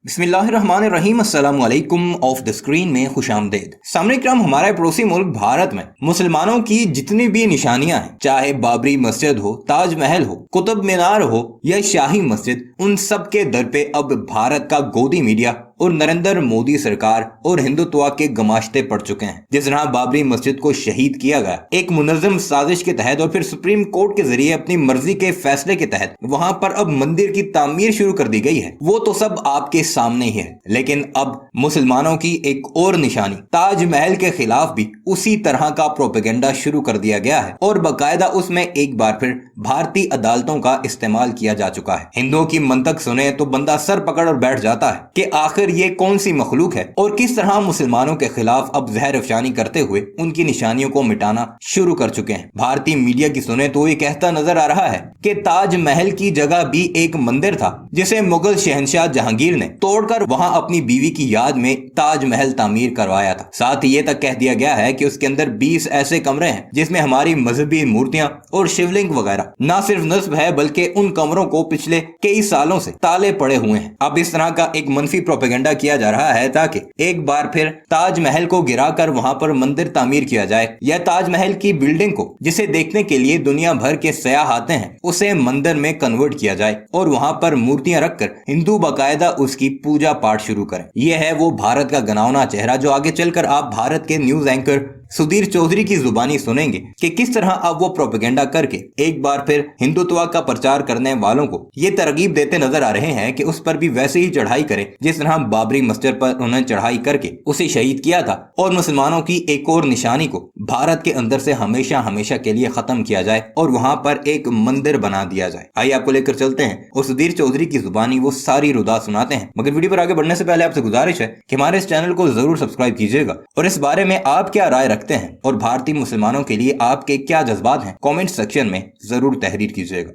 बिस्मिल्लाहिर्रहमानिर्रहीम अस्सलामुअलैकुम of the screen में खुशामदीद। सामने क्रम हमारे पड़ोसी मुल्क भारत में मुसलमानों की जितनी भी निशानियां हैं, चाहे बाबरी मस्जिद हो, ताजमहल हो, कुतुब मीनार हो या शाही मस्जिद, उन सब के दर पे अब भारत का गोदी मीडिया और नरेंद्र मोदी सरकार और हिंदुत्व के गमाश्ते पड़ चुके हैं। जिस तरह बाबरी मस्जिद को शहीद किया गया एक मुनज़्ज़म साजिश के तहत और फिर सुप्रीम कोर्ट के जरिए अपनी मर्जी के फैसले के तहत वहां पर अब मंदिर की तामीर शुरू कर दी गई है, वो तो सब आपके सामने ही है। लेकिन अब मुसलमानों की एक और निशानी ताजमहल के खिलाफ भी उसी तरह का प्रोपेगेंडा शुरू कर दिया गया है और बाकायदा उसमें एक बार फिर भारतीय अदालतों का इस्तेमाल किया जा चुका है। हिंदुओं की मंतक सुने तो बंदा सर पकड़ और बैठ जाता है कि आखिर ये कौन सी मखलूक है और किस तरह मुसलमानों के खिलाफ अब जहर अफशानी करते हुए उनकी निशानियों को मिटाना शुरू कर चुके हैं। भारतीय मीडिया की सुने तो ये कहता नजर आ रहा है कि ताजमहल की जगह भी एक मंदिर था जिसे मुगल शहंशाह जहांगीर ने तोड़कर वहां अपनी बीवी की याद में ताजमहल तामीर करवाया था। साथ ही ये तक कह दिया गया है कि उसके अंदर 20 ऐसे कमरे हैं जिसमें हमारी मजहबी मूर्तियां और शिवलिंग वगैरह ना सिर्फ नस्ब है बल्कि उन कमरों को पिछले कई सालों से ताले पड़े हुए हैं। अब इस तरह का एक मनफी प्रोपेगेंडा किया जा रहा है ताकि एक बार फिर ताजमहल को गिराकर वहां पर मंदिर तामीर किया जाए या ताजमहल की बिल्डिंग को जिसे देखने के लिए दुनिया भर के सयाह आते हैं उसे मंदिर में कन्वर्ट किया जाए और वहां पर मूर्तियां रखकर हिंदू बाकायदा उसकी पूजा पाठ शुरू करें। यह है वो भारत का घिनौना चेहरा जो आगे चलकर आप भारत के न्यूज एंकर सुधीर चौधरी की जुबानी सुनेंगे कि किस तरह अब वो प्रोपेगेंडा करके एक बार फिर हिंदुत्व का प्रचार करने वालों को ये तरगीब देते नजर आ रहे हैं कि उस पर भी वैसे ही चढ़ाई करें जिस तरह बाबरी मस्जिद पर उन्होंने चढ़ाई करके उसे शहीद किया था और मुसलमानों की एक और निशानी को भारत के अंदर से हमेशा हमेशा के लिए खत्म किया जाए और वहां पर एक मंदिर बना दिया जाए। आइए आपको लेकर चलते हैं और सुधीर चौधरी की जुबानी वो सारी रुदा सुनाते हैं। मगर वीडियो पर आगे बढ़ने से पहले आपसे गुजारिश है कि हमारे इस चैनल को जरूर सब्सक्राइब कीजिएगा और इस बारे में आप क्या राय रखते हैं और भारतीय मुसलमानों के लिए आपके क्या जज्बात हैं, कमेंट सेक्शन में जरूर तहरीर कीजिएगा।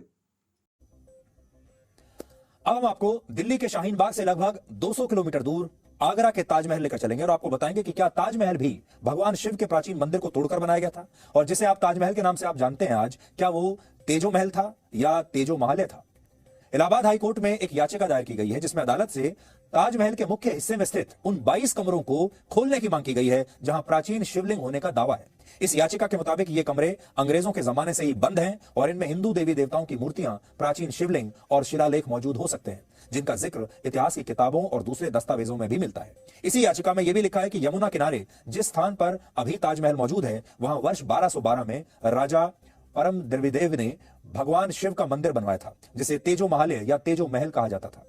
अब हम आपको दिल्ली के शाहीन बाग से लगभग 200 किलोमीटर दूर आगरा के ताजमहल लेकर चलेंगे और आपको बताएंगे कि क्या ताजमहल भी भगवान शिव के प्राचीन मंदिर को तोड़कर बनाया गया था और जिसे आप ताजमहल के नाम से आप जानते हैं आज, क्या वो तेजो महल था या तेजो महालय था। इलाहाबाद हाई कोर्ट में एक याचिका दायर की गई है जिसमें अदालत से ताजमहल के मुख्य हिस्से में स्थित उन 22 कमरों को खोलने की मांग की गई है जहां प्राचीन शिवलिंग होने का दावा है। इस याचिका के मुताबिक ये कमरे अंग्रेजों के जमाने से ही बंद हैं और इनमें हिंदू देवी देवताओं की मूर्तियां, प्राचीन शिवलिंग और शिलालेख मौजूद हो सकते हैं जिनका जिक्र इतिहास की किताबों और दूसरे दस्तावेजों में भी मिलता है। इसी याचिका में यह भी लिखा है कि यमुना किनारे जिस स्थान पर अभी ताजमहल मौजूद है वहां वर्ष 1212 में राजा परम द्रविदेव ने भगवान शिव का मंदिर बनवाया था जिसे तेजो महालय या तेजो महल कहा जाता था।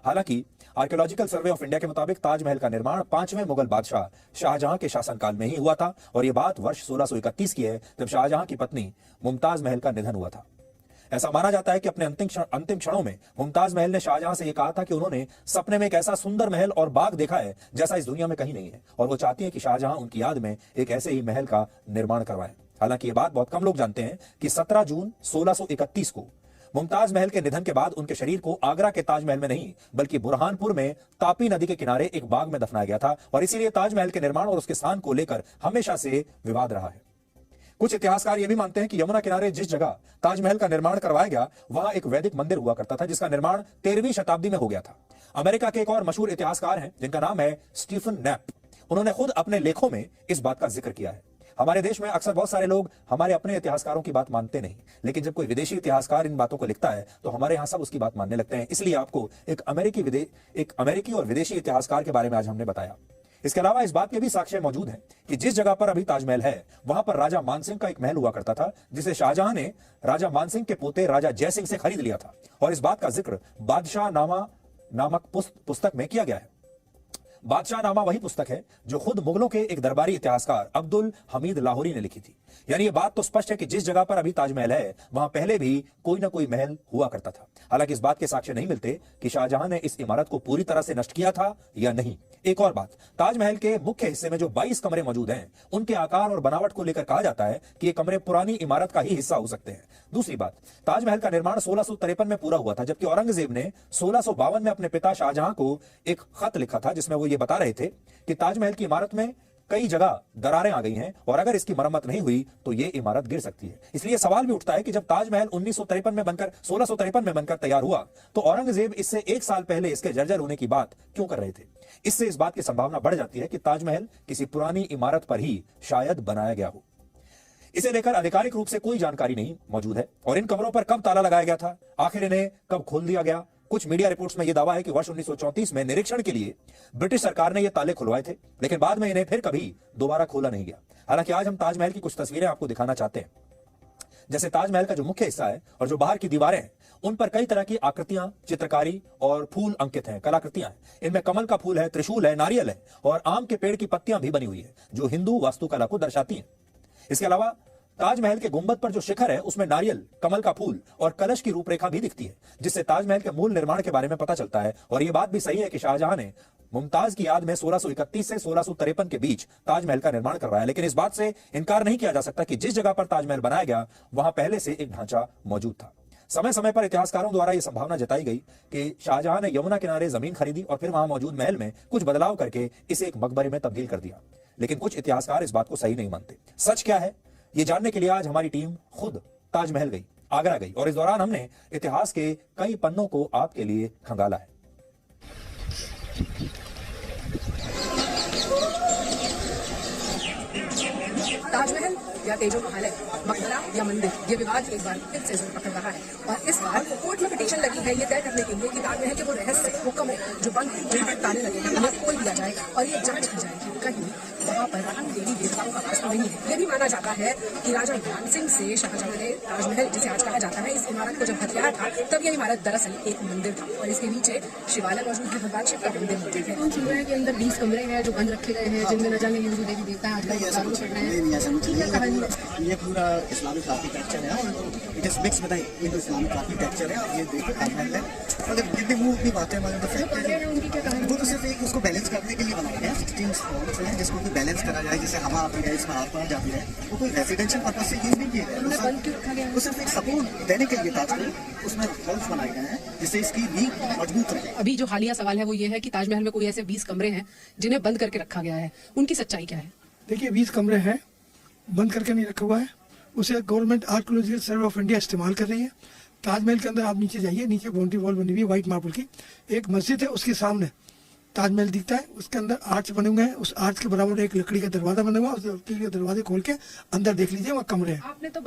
हालांकि आर्कियोलॉजिकल सर्वे ऑफ इंडिया के मुताबिक ताजमहल का निर्माण 5वें मुगल बादशाह शाहजहां के शासनकाल में ही हुआ था और यह बात वर्ष 1631 की है जब शाहजहां की पत्नी मुमताज महल का निधन हुआ था। ऐसा माना जाता है कि अपने अंतिम क्षणों में मुमताज महल ने शाहजहां से यह कहा था कि उन्होंने सपने में एक ऐसा सुंदर महल और बाग देखा है जैसा इस दुनिया में कहीं नहीं है और वो चाहती है कि शाहजहां उनकी याद में एक ऐसे ही महल का निर्माण करवाएं। हालांकि ये बात बहुत कम लोग जानते हैं कि 17 जून 1631 को मुमताज महल के निधन के बाद उनके शरीर को आगरा के ताजमहल में नहीं बल्कि बुरहानपुर में तापी नदी के किनारे एक बाग में दफनाया गया था और इसीलिए ताजमहल के निर्माण और उसके स्थान को लेकर हमेशा से विवाद रहा है। कुछ इतिहासकार यह भी मानते हैं कि यमुना किनारे जिस जगह ताजमहल का निर्माण करवाया गया वहां एक वैदिक मंदिर हुआ करता था जिसका निर्माण 13वीं शताब्दी में हो गया था। अमेरिका के एक और मशहूर इतिहासकार हैं जिनका नाम है स्टीफन नैप। उन्होंने खुद अपने लेखों में इस बात का जिक्र किया है। हमारे देश में अक्सर बहुत सारे लोग हमारे अपने इतिहासकारों की बात मानते नहीं, लेकिन जब कोई विदेशी इतिहासकार इन बातों को लिखता है तो हमारे यहां सब उसकी बात मानने लगते हैं। इसलिए आपको एक अमेरिकी और विदेशी इतिहासकार के बारे में आज हमने बताया। इसके अलावा इस बात के भी साक्ष्य मौजूद हैं कि जिस जगह पर अभी ताजमहल है वहां पर राजा मानसिंह का एक महल हुआ करता था जिसे शाहजहां ने राजा मानसिंह के पोते राजा जयसिंह से खरीद लिया था और इस बात का जिक्र बादशाह नामा नामक पुस्तक में किया गया है। बादशाह नामा वही पुस्तक है जो खुद मुगलों के एक दरबारी इतिहासकार अब्दुल हमीद लाहौरी ने लिखी थी। यानी ये बात तो स्पष्ट है कि जिस जगह पर अभी ताजमहल है वहां पहले भी कोई ना कोई महल हुआ करता था। हालांकि इस बात के साक्ष्य नहीं मिलते कि शाहजहां ने इस इमारत को पूरी तरह से नष्ट किया था या नहीं। एक और बात, ताजमहल के मुख्य हिस्से में जो 22 कमरे मौजूद हैं उनके आकार और बनावट को लेकर कहा जाता है कि ये कमरे पुरानी इमारत का ही हिस्सा हो सकते हैं। दूसरी बात, ताजमहल का निर्माण 1653 में पूरा हुआ था जबकि औरंगजेब ने 1652 में अपने पिता शाहजहां को एक खत लिखा था जिसमें वो ये बता रहे थे कि ताजमहल की इमारत में कई जगह दरारें आ गई हैं और अगर इसकी मरम्मत नहीं हुई तो ये इमारत गिर सकती है। इसलिए सवाल भी उठता है कि जब ताजमहल 1953 में बनकर 1653 में बनकर तैयार हुआ तो औरंगजेब इससे 1 साल पहले इसके जर्जर होने की बात क्यों कर रहे थे। इससे इस बात की संभावना बढ़ जाती है कि ताजमहल किसी पुरानी इमारत पर ही शायद बनाया गया हो। इसे लेकर आधिकारिक रूप से कोई जानकारी नहीं मौजूद है और इन कमरों पर कब ताला लगाया गया था, आखिर इन्हें कब खोल दिया गया। कुछ मीडिया रिपोर्ट्स में यह दावा है कि वर्ष 1934 में निरीक्षण के लिए ब्रिटिश सरकार ने ये ताले खुलवाए थे, लेकिन बाद में इन्हें फिर कभी दोबारा खोला नहीं गया। हालांकि आज हम ताजमहल की कुछ तस्वीरें आपको दिखाना चाहते हैं। जैसे ताजमहल का जो मुख्य हिस्सा है और जो बाहर की दीवारें हैं उन पर कई तरह की आकृतियां, चित्रकारी और फूल अंकित हैं, कलाकृतियां हैं। इनमें कमल का फूल है, त्रिशूल है, नारियल है और आम के पेड़ की पत्तियां भी बनी हुई है जो हिंदू वास्तुकला को दर्शाती हैं। इसके अलावा ताजमहल के गुंबद पर जो शिखर है उसमें नारियल, कमल का फूल और कलश की रूपरेखा भी दिखती है, जिससे ताजमहल के मूल निर्माण के बारे में पता चलता है। और यह बात भी सही है कि शाहजहां ने मुमताज की याद में 1631 से 1653 के बीच ताजमहल का निर्माण करवाया, लेकिन इस बात से इनकार नहीं किया जा सकता कि जिस जगह पर ताजमहल बनाया गया वहां पहले से एक ढांचा मौजूद था। समय समय पर इतिहासकारों द्वारा यह संभावना जताई गई कि शाहजहां ने यमुना किनारे जमीन खरीदी और फिर वहां मौजूद महल में कुछ बदलाव करके इसे एक मकबरे में तब्दील कर दिया, लेकिन कुछ इतिहासकार इस बात को सही नहीं मानते। सच क्या है ये जानने के लिए आज हमारी टीम खुद ताजमहल गई, आगरा गई और इस दौरान हमने इतिहास के कई पन्नों को आपके लिए खंगाला है। ताजमहल या तेजो महल है, मकबरा या मंदिर, ये विवाद एक बार फिर से जोर पकड़ रहा है और इस बार कोर्ट में पिटीशन लगी है ये तय करने के लिए कि ताजमहल के वो रहस्य, वो कमरे जो बंद हैं, जिन पर ताले लगे हैं, उन्हें खोल दिया जाए और ये जांच की जाए कि कहीं वहाँ पर रंग देवी देवताओं का वास नहीं है। ये भी माना जाता है कि राजा मान सिंह से शाहजहां ने ताजमहल, जिसे आज कहा जाता है, इस इमारत को जब हथियाया था तब यह इमारत दरअसल एक मंदिर था और इसके नीचे शिवालय मौजूद है, भगवान शिव का मंदिर मौजूद है। हम सुन रहे हैं कि अंदर 20 कमरे हैं जो बंद रखे गए हैं, जिनमें न जाने हिंदू देवी देवता आज का ये पूरा इस्लामिक आर्किटेक्चर है और it is mix with Indo Islamic architecture है। और ये देखो ताजमहल है, मतलब जितनी वो अपनी बातें मतलब वो तो सिर्फ एक उसको बैलेंस करने के लिए बनाए गए 16 स्टोन्स हैं जिसको भी बैलेंस करा जाए, जैसे हवा आती है इसमें आर पार जाती है। वो कोई रेजिडेंशियल पर्पज से यूज नहीं किया गया, वो सिर्फ एक सपोर्ट देने के लिए ताजमहल उसमें होल्स बनाए गए हैं जिससे इसकी नींव मजबूत रहे। अभी जो हालिया सवाल है वो ये है कि ताजमहल में कोई ऐसे 20 कमरे हैं जिन्हें बंद करके रखा गया है, उनकी सच्चाई क्या है? देखिए 20 कमरे हैं, बंद करके नहीं रखा हुआ है, उसे government archaeological survey of India इस्तेमाल कर रही है। ताजमहल के अंदर आप नीचे जाइए, नीचे बाउंड्री वॉल बनी हुई है व्हाइट मार्बल की, एक मस्जिद है उसके सामने ताजमहल दिखता है, उसके अंदर आर्च बने हुए हैं, उस आर्च के बराबर एक लकड़ी का दरवाजा बना हुआ है, उस लकड़ी का दरवाजे खोल के अंदर देख लीजिए वहाँ कमरे हैं। आपने तो